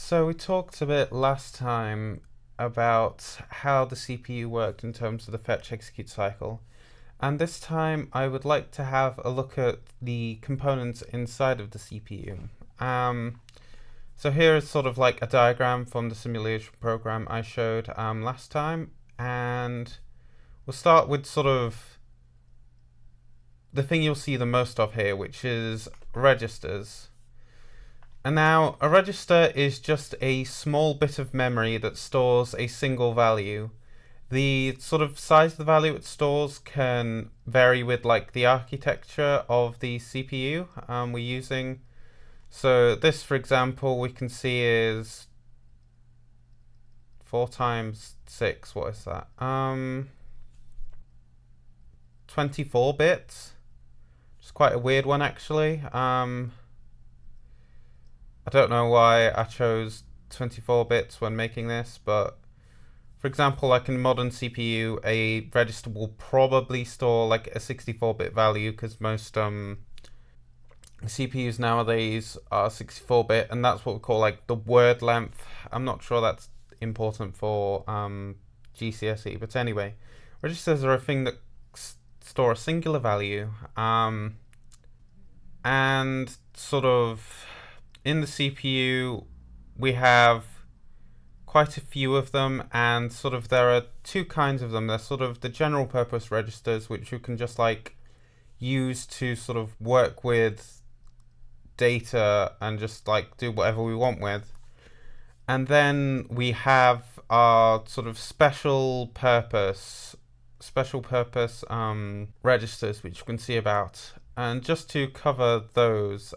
So we talked a bit last time about how the CPU worked in terms of the fetch execute cycle. And this time I would like to have a look at the components inside of the CPU. So here is sort of like a diagram from the simulation program I showed last time. And we'll start with sort of the thing you'll see the most of here, which is registers. And now a register is just a small bit of memory that stores a single value. The sort of size of the value it stores can vary with like the architecture of the CPU we're using. So this, for example, we can see is 4 times 6. What is that? 24 bits. It's quite a weird one actually. I don't know why I chose 24 bits when making this, but for example, like in modern CPU, a register will probably store like a 64-bit value because most CPUs nowadays are 64-bit, and that's what we call like the word length. I'm not sure that's important for GCSE, but anyway, registers are a thing that store a singular value, and sort of in the CPU we have quite a few of them, and sort of there are two kinds of them. There's sort of the general purpose registers, which you can just like use to sort of work with data and just like do whatever we want with. And then we have our sort of special purpose registers, which you can see about. And just to cover those,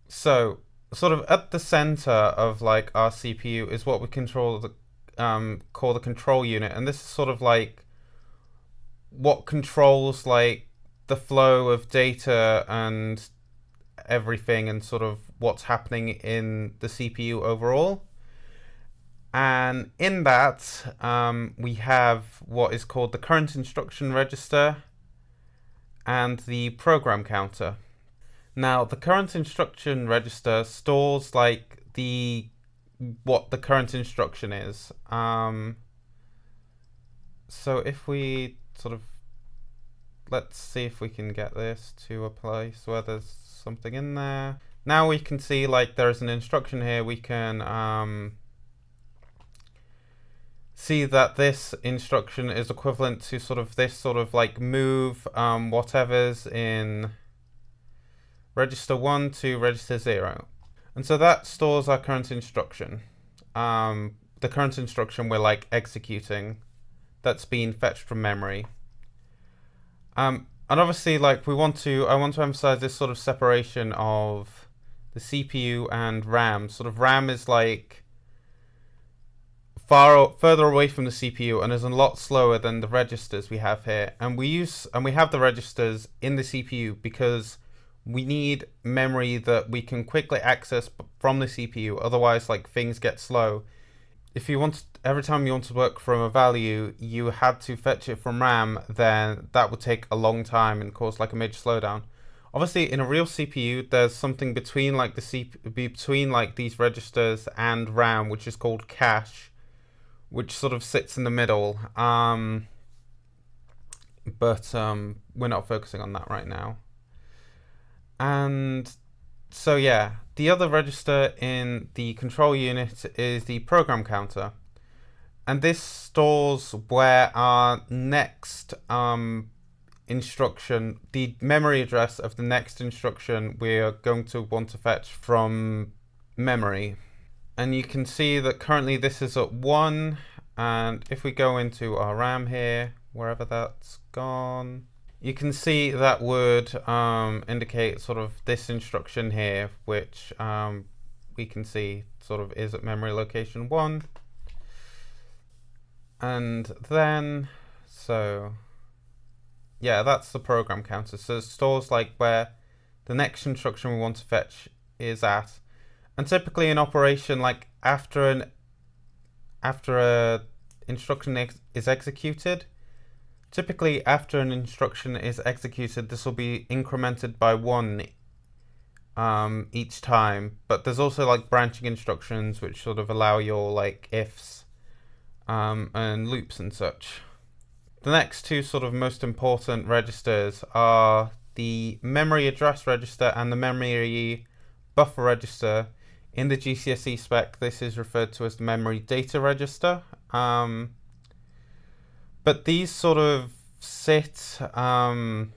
so sort of at the center of like our CPU is what we control the call the control unit, and this is sort of like what controls like the flow of data and everything, and sort of what's happening in the CPU overall. And in that we have what is called the current instruction register and the program counter. Now, the current instruction register stores like what the current instruction is. So if we sort of, let's see if we can get this to a place where there's something in there. Now we can see like there's an instruction here. We can see that this instruction is equivalent to sort of this sort of like move whatever's in register 1 to register 0. And so that stores our current instruction. The current instruction we're like executing that's been fetched from memory. And obviously like I want to emphasize this sort of separation of the CPU and RAM. Sort of RAM is like further away from the CPU and is a lot slower than the registers we have here. And we have the registers in the CPU because we need memory that we can quickly access from the CPU. Otherwise, like things get slow. If you want, every time you want to work from a value, you had to fetch it from RAM, then that would take a long time and cause like a major slowdown. Obviously, in a real CPU, there's something between like between like these registers and RAM, which is called cache, which sort of sits in the middle. But we're not focusing on that right now. And so yeah, the other register in the control unit is the program counter, and this stores where our next instruction, the memory address of the next instruction we're going to want to fetch from memory. And you can see that currently this is at 1, and if we go into our RAM here, wherever that's gone, you can see that would indicate sort of this instruction here, which we can see sort of is at memory location 1. And then, so yeah, that's the program counter. So it stores like where the next instruction we want to fetch is at. And typically in operation, like after a instruction is executed, this will be incremented by 1 each time, but there's also like branching instructions which sort of allow your like ifs and loops and such. The next two sort of most important registers are the memory address register and the memory buffer register. In the GCSE spec, this is referred to as the memory data register. But these sort of sit sort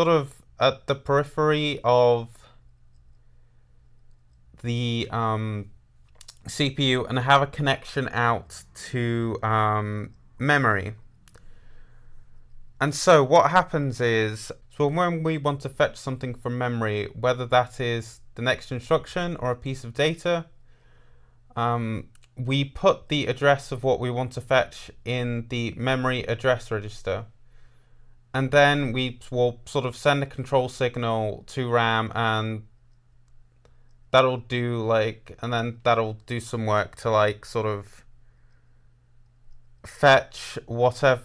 of at the periphery of the CPU and have a connection out to memory. And so what happens is, so when we want to fetch something from memory, whether that is the next instruction or a piece of data, we put the address of what we want to fetch in the memory address register. And then we will sort of send a control signal to RAM, and that'll do and then that'll do some work to sort of fetch whatever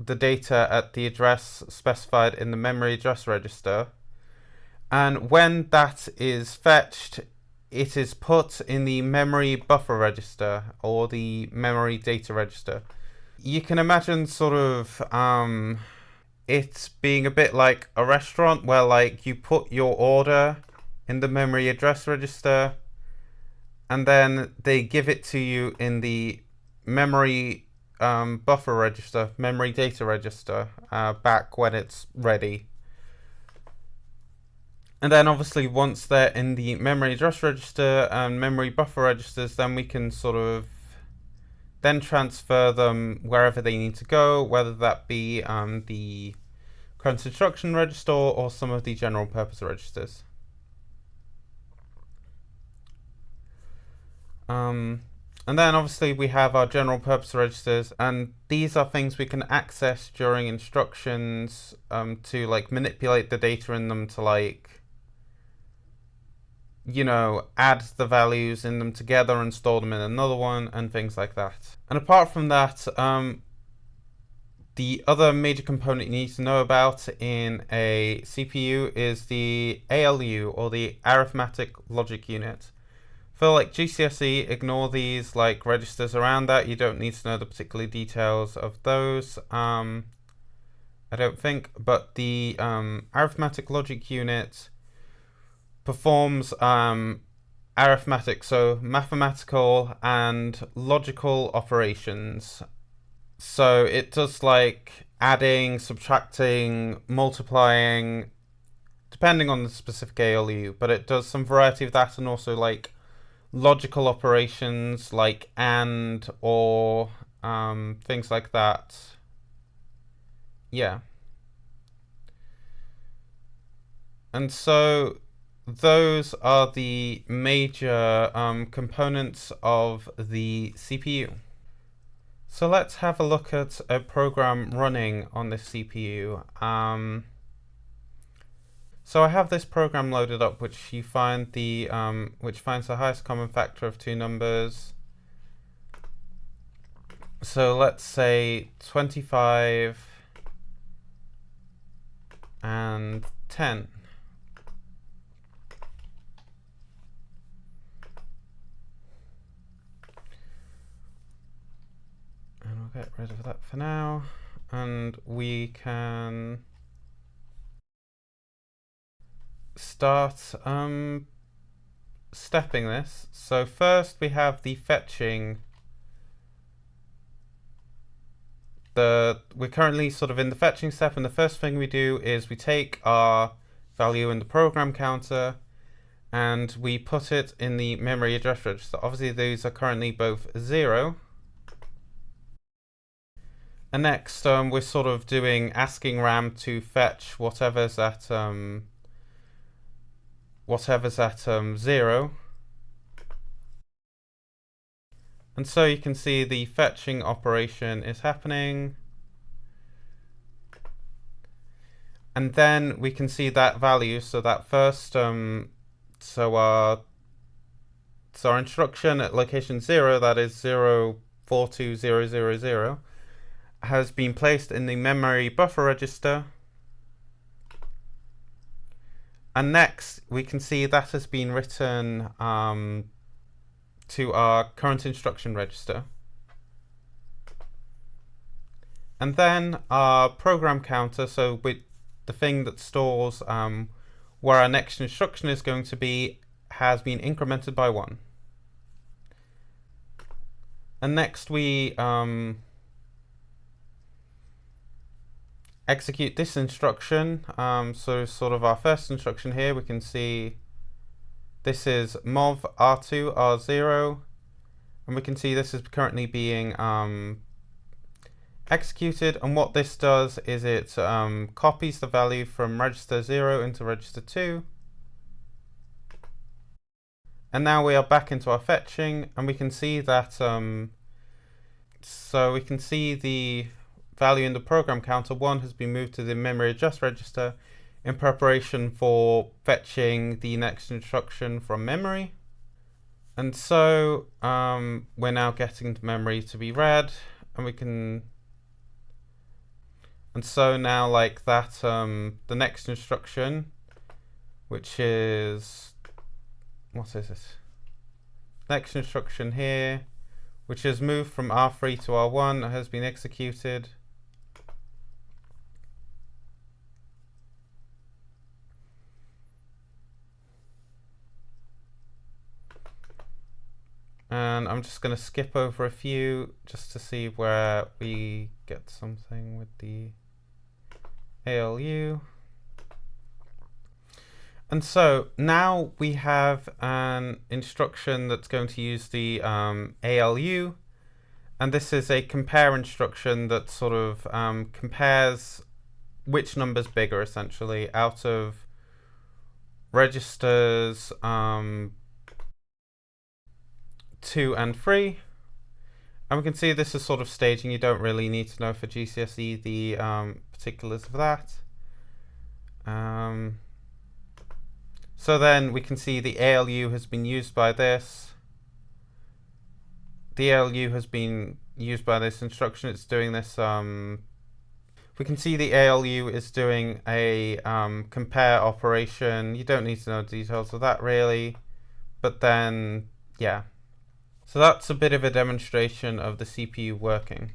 the data at the address specified in the memory address register. And when that is fetched, it is put in the memory buffer register or the memory data register. You can imagine sort of it being a bit like a restaurant where you put your order in the memory address register and then they give it to you in the memory buffer register, memory data register, back when it's ready. And then obviously once they're in the memory address register and memory buffer registers, then we can sort of then transfer them wherever they need to go, whether that be the current instruction register or some of the general purpose registers. And then obviously we have our general purpose registers, and these are things we can access during instructions to manipulate the data in them to add the values in them together and store them in another one and things like that. And apart from that, the other major component you need to know about in a CPU is the ALU, or the arithmetic logic unit. For GCSE, ignore these registers around that. You don't need to know the particular details of those, I don't think. But the arithmetic logic unit performs arithmetic, so mathematical and logical operations. So it does adding, subtracting, multiplying, depending on the specific ALU, but it does some variety of that, and also logical operations like and, or, things like that. Yeah. And so those are the major components of the CPU. So let's have a look at a program running on this CPU. So I have this program loaded up, which you find which finds the highest common factor of two numbers. So let's say 25 and 10. And we'll get rid of that for now. And we can start stepping this. So first we have the fetching. We're currently sort of in the fetching step, and the first thing we do is we take our value in the program counter and we put it in the memory address register. Obviously these are currently both 0. And next we're sort of asking RAM to fetch whatever's at 0. And so you can see the fetching operation is happening. And then we can see that value, so that first, so our instruction at location 0, that is 042000, has been placed in the memory buffer register. And next, we can see that has been written to our current instruction register. And then our program counter, so with the thing that stores where our next instruction is going to be, has been incremented by 1. And next we execute this instruction. So sort of our first instruction here, we can see this is mov r2 r0, and we can see this is currently being executed. And what this does is it copies the value from register 0 into register 2. And now we are back into our fetching, and we can see that so we can see the value in the program counter 1 has been moved to the memory adjust register in preparation for fetching the next instruction from memory. And so we're now getting the memory to be read, and we can, and so now like that the next instruction, which is, what is it? Next instruction here, which is moved from R3 to R1, has been executed. And I'm just going to skip over a few just to see where we get something with the ALU. And so now we have an instruction that's going to use the ALU, and this is a compare instruction that sort of compares which number's bigger, essentially, out of registers 2 and 3. And we can see this is sort of staging. You don't really need to know for GCSE the particulars of that. So then we can see the ALU has been used by this. The ALU has been used by this instruction. It's doing this. We can see the ALU is doing a compare operation. You don't need to know the details of that really. But then, yeah. So that's a bit of a demonstration of the CPU working.